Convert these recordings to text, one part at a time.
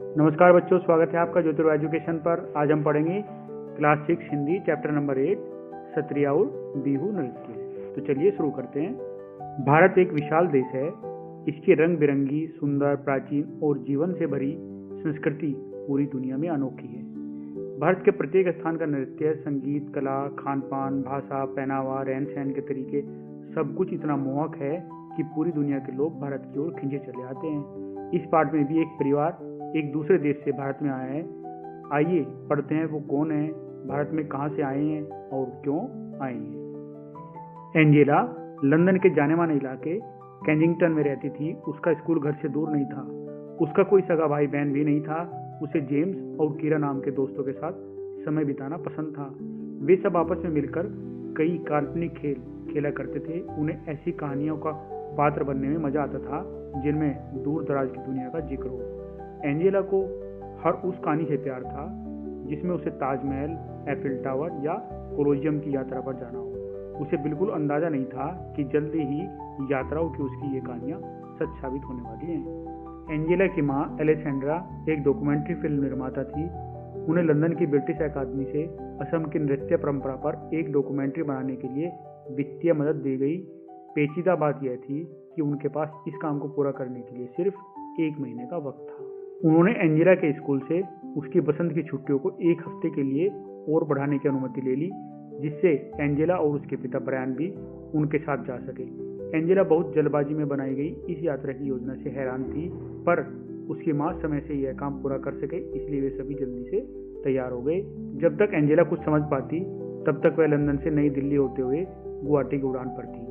नमस्कार बच्चों, स्वागत है आपका ज्योतिर्व एजुकेशन पर। आज हम पढ़ेंगे class 6 Hindi chapter number 8 Sattriya और बिहू नृत्य। तो चलिए शुरू करते हैं। भारत एक विशाल देश है। इसकी रंग बिरंगी, सुंदर, प्राचीन और जीवन से भरी संस्कृति पूरी दुनिया में अनोखी है। भारत के प्रत्येक स्थान का नृत्य, संगीत, कला, खान पान, भाषा, पहनावा, रहन सहन के तरीके सब कुछ इतना मोहक है कि पूरी दुनिया के लोग भारत की ओर खींचे चले आते हैं। इस पाठ में भी एक परिवार एक दूसरे देश से भारत में आया है। आइए पढ़ते हैं वो कौन है, भारत में कहाँ से आए हैं और क्यों आए हैं। एंजेला लंदन के जाने माने इलाके केंजिंगटन में रहती थी। उसका स्कूल घर से दूर नहीं था। उसका कोई सगा भाई बहन भी नहीं था। उसे जेम्स और कीरा नाम के दोस्तों के साथ समय बिताना पसंद था। वे सब आपस में मिलकर कई काल्पनिक खेल खेला करते थे। उन्हें ऐसी कहानियों का पात्र बनने में मजा आता था जिनमें दूर दराज की दुनिया का जिक्र हो। एंजेला को हर उस कहानी से प्यार था जिसमें उसे ताजमहल, एफिल टावर या कोलोजियम की यात्रा पर जाना हो। उसे बिल्कुल अंदाजा नहीं था कि जल्दी ही यात्राओं की उसकी ये कहानियां सच साबित होने वाली हैं। एंजेला की मां एलेसेंड्रा एक डॉक्यूमेंट्री फिल्म निर्माता थी। उन्हें लंदन की ब्रिटिश अकादमी से असम की नृत्य परंपरा पर एक डॉक्यूमेंट्री बनाने के लिए वित्तीय मदद दी गई। पेचीदा बात यह थी कि उनके पास इस काम को पूरा करने के लिए सिर्फ 1 महीने का वक्त था। उन्होंने एंजेला के स्कूल से उसकी बसंत की छुट्टियों को 1 हफ्ते के लिए और बढ़ाने की अनुमति ले ली, जिससे एंजेला और उसके पिता ब्रायन भी उनके साथ जा सके। एंजेला बहुत जल्दबाजी में बनाई गई इस यात्रा की योजना से हैरान थी, पर उसकी मां समय से यह काम पूरा कर सके, इसलिए वे सभी जल्दी से तैयार हो गए। जब तक एंजेला कुछ समझ पाती तब तक वह लंदन से नई दिल्ली होते हुए गुवाहाटी की उड़ान पर थी।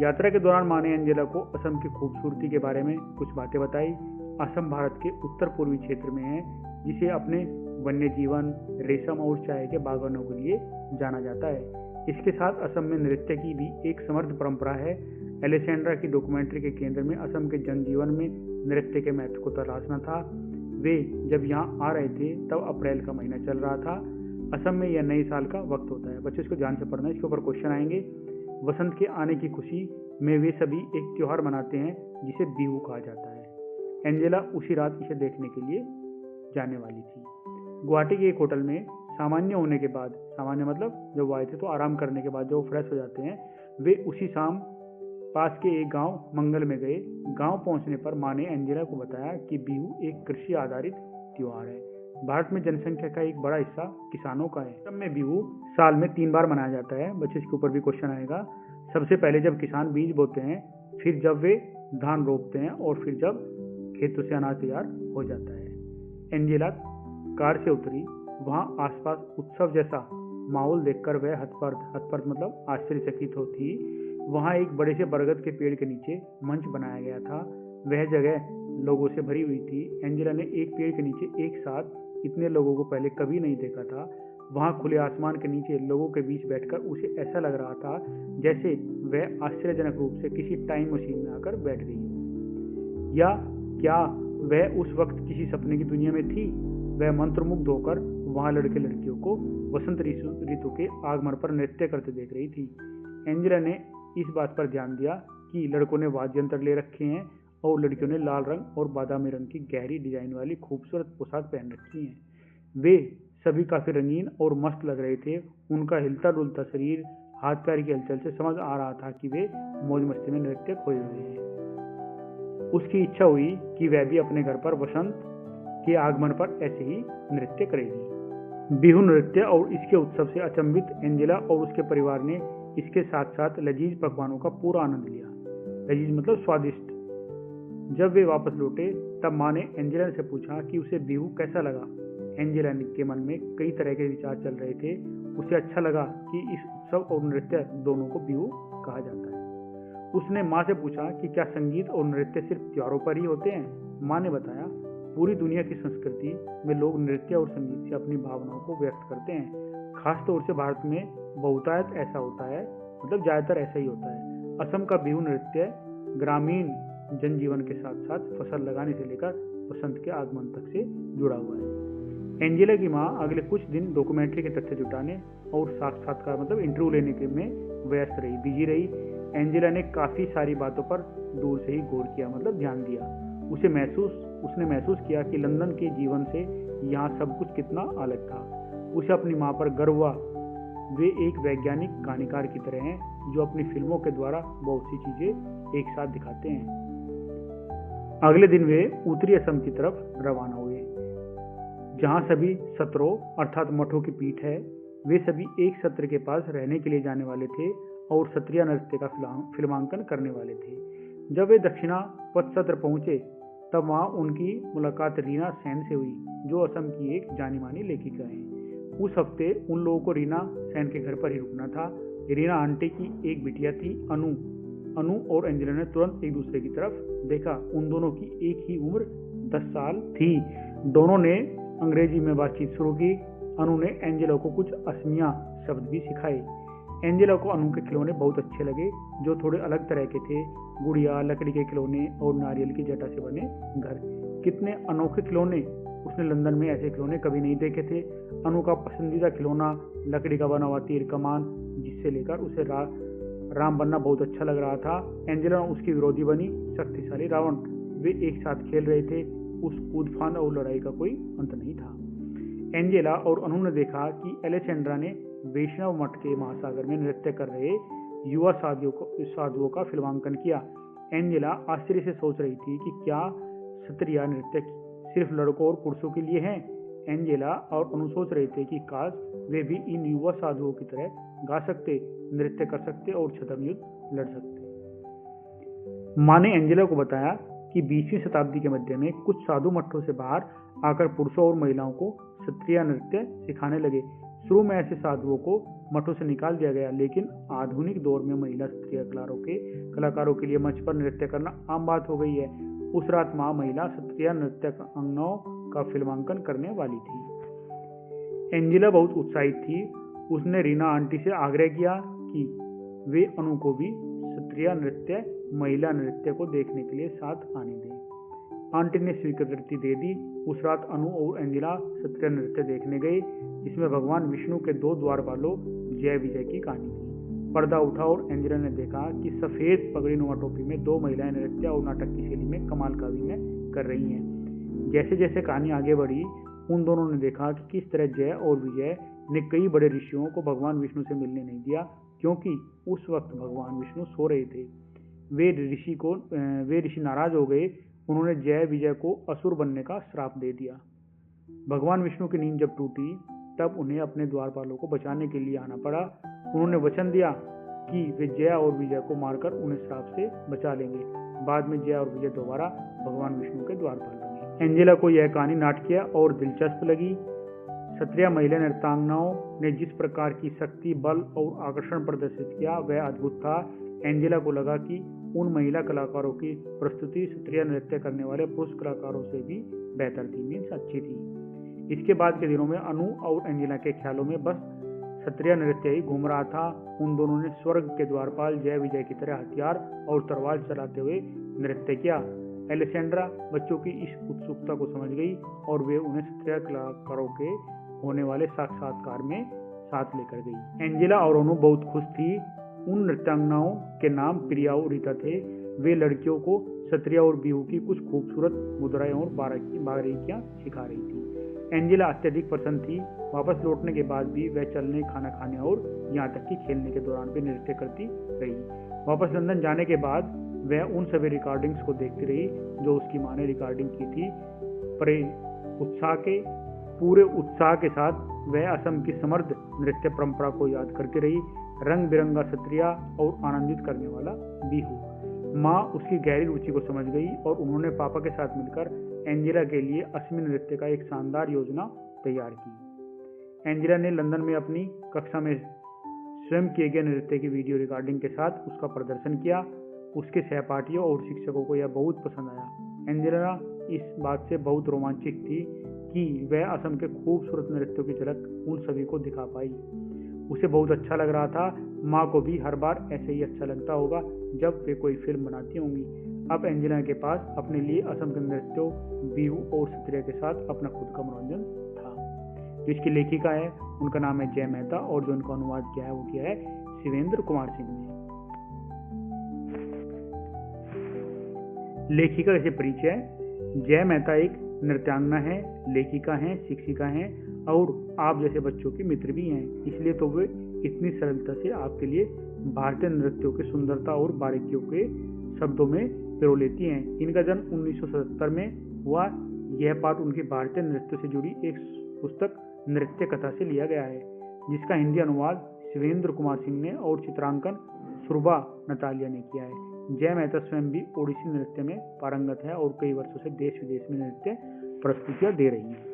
यात्रा के दौरान मां ने एंजेला को असम की खूबसूरती के बारे में कुछ बातें बताई। असम भारत के उत्तर पूर्वी क्षेत्र में है, जिसे अपने वन्य जीवन, रेशम और चाय के बागानों के लिए जाना जाता है। इसके साथ असम में नृत्य की भी एक समृद्ध परंपरा है। एलेसेंड्रा की डॉक्यूमेंट्री के केंद्र में असम के जनजीवन में नृत्य के महत्व को तलाशना था। वे जब यहाँ आ रहे थे तब अप्रैल का महीना चल रहा था। असम में यह नए साल का वक्त होता है। बच्चों इसको ध्यान से पढ़ना, इसके ऊपर क्वेश्चन आएंगे। वसंत के आने की खुशी में वे सभी एक त्योहार मनाते हैं जिसे बिहू कहा जाता है। एंजेला उसी रात इसे देखने के लिए जाने वाली थी। गुवाहाटी के एक होटल में सामान्य होने के बाद, सामान्य मतलब जब वो आए थे तो आराम करने के बाद जब वो फ्रेश हो जाते हैं, वे उसी शाम पास के एक गांव मंगल में गए। गांव पहुंचने पर मां ने एंजेला को बताया कि बिहू एक कृषि आधारित त्योहार है। भारत में जनसंख्या का एक बड़ा हिस्सा किसानों का है। असम में बिहू साल में 3 बार मनाया जाता है। बच्चे इसके ऊपर भी क्वेश्चन आएगा। सबसे पहले जब किसान बीज बोते हैं, फिर जब वे धान रोपते हैं और फिर जब खेतों से अनाज तैयार हो जाता है। एंजेला कार से उतरी। वहां आसपास उत्सव जैसा माहौल देखकर वह हतप्रभ मतलब आश्चर्यचकित थी। वहां एक बड़े से बरगद के पेड़ के नीचे मंच बनाया गया था। वह जगह लोगों से भरी हुई थी। एंजेला ने एक पेड़ के नीचे एक साथ इतने लोगों को पहले कभी नहीं देखा था। वहां खुले आसमान के नीचे लोगों के बीच बैठकर उसे ऐसा लग रहा था जैसे वह आश्चर्यजनक रूप से किसी टाइम मशीन में आकर बैठ गई हो। या क्या वह उस वक्त किसी सपने की दुनिया में थी? वह मंत्रमुग्ध होकर वहां लड़के लड़कियों को वसंत ऋतु के आगमन पर नृत्य करते देख रही थी। एंजेला ने इस बात पर ध्यान दिया कि लड़कों ने वाद्य यंत्र ले रखे हैं और लड़कियों ने लाल रंग और बादामी रंग की गहरी डिजाइन वाली खूबसूरत पोशाक पहन रखी है। वे सभी काफी रंगीन और मस्त लग रहे थे। उनका हिलता डुलता शरीर, हाथ पैर की हलचल से समझ आ रहा था कि वे मौज मस्ती में नृत्य खोए हुए हैं। उसकी इच्छा हुई कि वह भी अपने घर पर वसंत के आगमन पर ऐसे ही नृत्य करेगी। बिहू नृत्य और इसके उत्सव से अचंभित एंजेला और उसके परिवार ने इसके साथ साथ लजीज पकवानों का पूरा आनंद लिया। लजीज मतलब स्वादिष्ट। जब वे वापस लौटे तब मां ने एंजेला से पूछा कि उसे बिहू कैसा लगा। एंजेला के मन में कई तरह के विचार चल रहे थे। उसे अच्छा लगा कि इस उत्सव और नृत्य दोनों को बिहू कहा जाता है। उसने मां से पूछा कि क्या संगीत और नृत्य सिर्फ त्योहारों पर ही होते हैं। मां ने बताया, पूरी दुनिया की संस्कृति में लोग नृत्य और संगीत से अपनी भावनाओं को व्यक्त करते हैं। खास तौर से भारत में बहुतायत ऐसा होता है, मतलब ज्यादातर ऐसा ही होता है। असम का बिहू नृत्य ग्रामीण जनजीवन के साथ साथ फसल लगाने से लेकर वसंत के आगमन तक से जुड़ा हुआ है। एंजेला की मां अगले कुछ दिन डॉक्यूमेंट्री के तथ्य जुटाने और साक्षात्कार मतलब इंटरव्यू लेने के में व्यस्त रही, बिजी रही। एंजेला ने काफी सारी बातों पर दूर से ही गौर किया, मतलब ध्यान दिया। उसे महसूस उसने महसूस किया कि लंदन के जीवन से यहाँ सब कुछ कितना अलग था। उसे अपनी माँ पर गर्व हुआ। वे एक वैज्ञानिक कहानीकार की तरह हैं जो अपनी फिल्मों के द्वारा बहुत सी चीजें एक साथ दिखाते हैं। अगले दिन वे उत्तरी असम की तरफ रवाना हुए, जहाँ सभी सत्रों अर्थात मठों की पीठ है। वे सभी एक सत्र के पास रहने के लिए जाने वाले थे और सत्रिया नृत्य का फिल्मांकन करने वाले थे। जब वे दक्षिणा पथ सत्र पहुंचे तब वहां उनकी मुलाकात रीना सेन से हुई, जो असम की एक जानी मानी लेखिका है। उस हफ्ते उन लोगों को रीना सेन के घर पर ही रुकना था। रीना आंटी की एक बिटिया थी अनु और एंजेला ने तुरंत एक दूसरे की तरफ देखा। उन दोनों की एक ही उम्र 10 साल थी। दोनों ने अंग्रेजी में बातचीत शुरू की। अनु ने एंजेला को कुछ असमिया शब्द भी सिखाए। एंजेला को अनु के खिलौने बहुत अच्छे लगे, जो थोड़े अलग तरह के थे। गुड़िया, लकड़ी के खिलौने और नारियल की जटा से बने घर। कितने अनोखे खिलौने! उसने लंदन में ऐसे खिलौने कभी नहीं देखे थे। अनु का पसंदीदा खिलौना लकड़ी का बना हुआ तीर कमान, जिससे लेकर उसे राम बनना बहुत अच्छा लग रहा था। एंजेला उसकी विरोधी बनी, शक्तिशाली रावण। वे एक साथ खेल रहे थे। उस कूदफान और लड़ाई का कोई अंत नहीं था। एंजेला और अनु ने देखा कि एलेसेंड्रा ने वैष्णव मठ के महासागर में नृत्य कर रहे युवा साधुओं का फिल्मांकन किया। एंजेला आश्चर्य से सोच रही थी कि क्या सत्रिया नृत्य सिर्फ लड़कों और पुरुषों के लिए है। एंजेला और अनु सोच रहे थे कि काश वे भी इन युवा साधुओं की तरह गा सकते, नृत्य कर सकते और छद्म युद्ध लड़ सकते। माँ ने एंजेला को बताया कि 20वीं शताब्दी के मध्य में कुछ साधु मठों से बाहर आकर पुरुषों और महिलाओं को सत्रिया नृत्य सिखाने लगे। शुरू में ऐसे साधुओं को मठों से निकाल दिया गया, लेकिन आधुनिक दौर में महिला सत्रिया कलाकारों के लिए मंच पर नृत्य करना आम बात हो गई है। उस रात माँ महिला सत्रिया नृत्य अंगनाओं का फिल्मांकन करने वाली थी। एंजेला बहुत उत्साहित थी। उसने रीना आंटी से आग्रह किया कि वे अनु को भी सत्रिया नृत्य महिला नृत्य को देखने के लिए साथ आने दें। आंटी ने स्वीकृति दे दी। उस रात अनु और एंजेला सत्रिया नृत्य देखने गए, जिसमें भगवान विष्णु के 2 द्वारपालों जय विजय की कहानी थी। पर्दा उठा और एंजेला ने देखा कि सफेद पगड़ी नुमा टोपी में 2 महिलाएं नृत्य और नाटक की शैली में कमाल का अभिनय कर रही हैं। जैसे जैसे कहानी आगे बढ़ी, उन दोनों ने देखा कि किस तरह जय और विजय ने कई बड़े ऋषियों को भगवान विष्णु से मिलने नहीं दिया, क्योंकि उस वक्त भगवान विष्णु सो रहे थे। वे ऋषि नाराज हो गए। उन्होंने जय विजय को असुर बनने का श्राप दे दिया। भगवान विष्णु की नींद जब टूटी, तब उन्हें अपने द्वारपालों को बचाने के लिए आना पड़ा। उन्होंने वचन दिया कि वे जय और विजय को मारकर उन्हें श्राप से बचा लेंगे। बाद में जय और विजय दोबारा भगवान विष्णु के द्वारपाल बने। एंजेला को यह कहानी नाटकीय और दिलचस्प लगी। सत्रिया महिला नृत्यांगनाओं ने जिस प्रकार की शक्ति, बल और आकर्षण प्रदर्शित किया, वह अद्भुत था। एंजेला को लगा कि उन महिला कलाकारों की प्रस्तुति सत्रिया नृत्य करने वाले पुरुष कलाकारों से भी बेहतर थी, मीन्स अच्छी थी। इसके बाद के दिनों में अनु और एंजेला के ख्यालों में बस सत्रिया नृत्य ही घूम रहा था। उन दोनों ने स्वर्ग के द्वारपाल जय विजय की तरह हथियार और तलवार चलाते हुए नृत्य किया। एलेसेंड्रा बच्चों की इस उत्सुकता को समझ गई और वे उन्हें सत्रिया कलाकारों के होने वाले साक्षात्कार में साथ लेकर गई। एंजेला और अनु बहुत खुश थी। उन नृत्यांगनाओं के नाम प्रिया और रीता थे। वे लड़कियों को सत्रिया और बिहू की कुछ खूबसूरत मुद्राएं और बारीकियां सिखा रही थी। एंजेला अत्यधिक प्रसन्न थी। वापस लौटने के बाद भी वह चलने, खाना खाने और यहाँ तक कि खेलने के दौरान भी नृत्य करती रही। वापस लंदन जाने के बाद वह उन सभी रिकॉर्डिंग्स को देखती रही जो उसकी माँ ने रिकॉर्डिंग की थी। पूरे उत्साह के साथ वह असम की समृद्ध नृत्य परंपरा को याद करती रही। रंग बिरंगा सत्रिया और आनंदित करने वाला बिहू। माँ उसकी गहरी रुचि को समझ गई और उन्होंने पापा के साथ मिलकर एंजेला के लिए असमी नृत्य का एक शानदार योजना तैयार की। एंजेला ने लंदन में अपनी कक्षा में स्वयं किए गए नृत्य की वीडियो रिकॉर्डिंग के साथ उसका प्रदर्शन किया। उसके सहपाठियों और शिक्षकों को यह बहुत पसंद आया। एंजेला इस बात से बहुत रोमांचित थी कि वह असम के खूबसूरत नृत्यों की झलक उन सभी को दिखा पाई। उसे बहुत अच्छा लग रहा था। माँ को भी हर बार ऐसे ही अच्छा लगता होगा जब वे कोई फिल्म बनाती होंगी। अब एंजेला के पास अपने लिए असम के नृत्यों, बिहू और सत्रिया के साथ अपना खुद का मनोरंजन था। जिसकी लेखिका है, उनका नाम है जय मेहता और जो उनका अनुवाद किया है वो किया है शिवेंद्र कुमार सिंह ने। लेखिका से परिचय। जय मेहता एक नृत्यांगना है, लेखिका हैं, शिक्षिका हैं और आप जैसे बच्चों की मित्र भी हैं, इसलिए तो वे इतनी सरलता से आपके लिए भारतीय नृत्यों की सुंदरता और बारीकियों के शब्दों में पिरो लेती हैं। इनका जन्म 1977 में हुआ। यह पाठ उनकी भारतीय नृत्य से जुड़ी एक पुस्तक नृत्य कथा से लिया गया है, जिसका हिंदी अनुवाद शिवेंद्र कुमार सिंह ने और चित्रांकन सुरभा नतालिया ने किया है। जय मेहता स्वयं भी ओडिसी नृत्य में पारंगत है और कई वर्षों से देश विदेश में नृत्य प्रस्तुतियां दे रही हैं।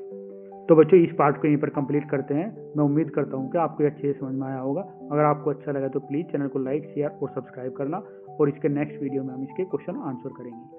तो बच्चों, इस पाठ को यहीं पर कंप्लीट करते हैं। मैं उम्मीद करता हूँ कि आपको अच्छे से समझ में आया होगा। अगर आपको अच्छा लगा तो प्लीज़ चैनल को लाइक, शेयर और सब्सक्राइब करना, और इसके नेक्स्ट वीडियो में हम इसके क्वेश्चन आंसर करेंगे।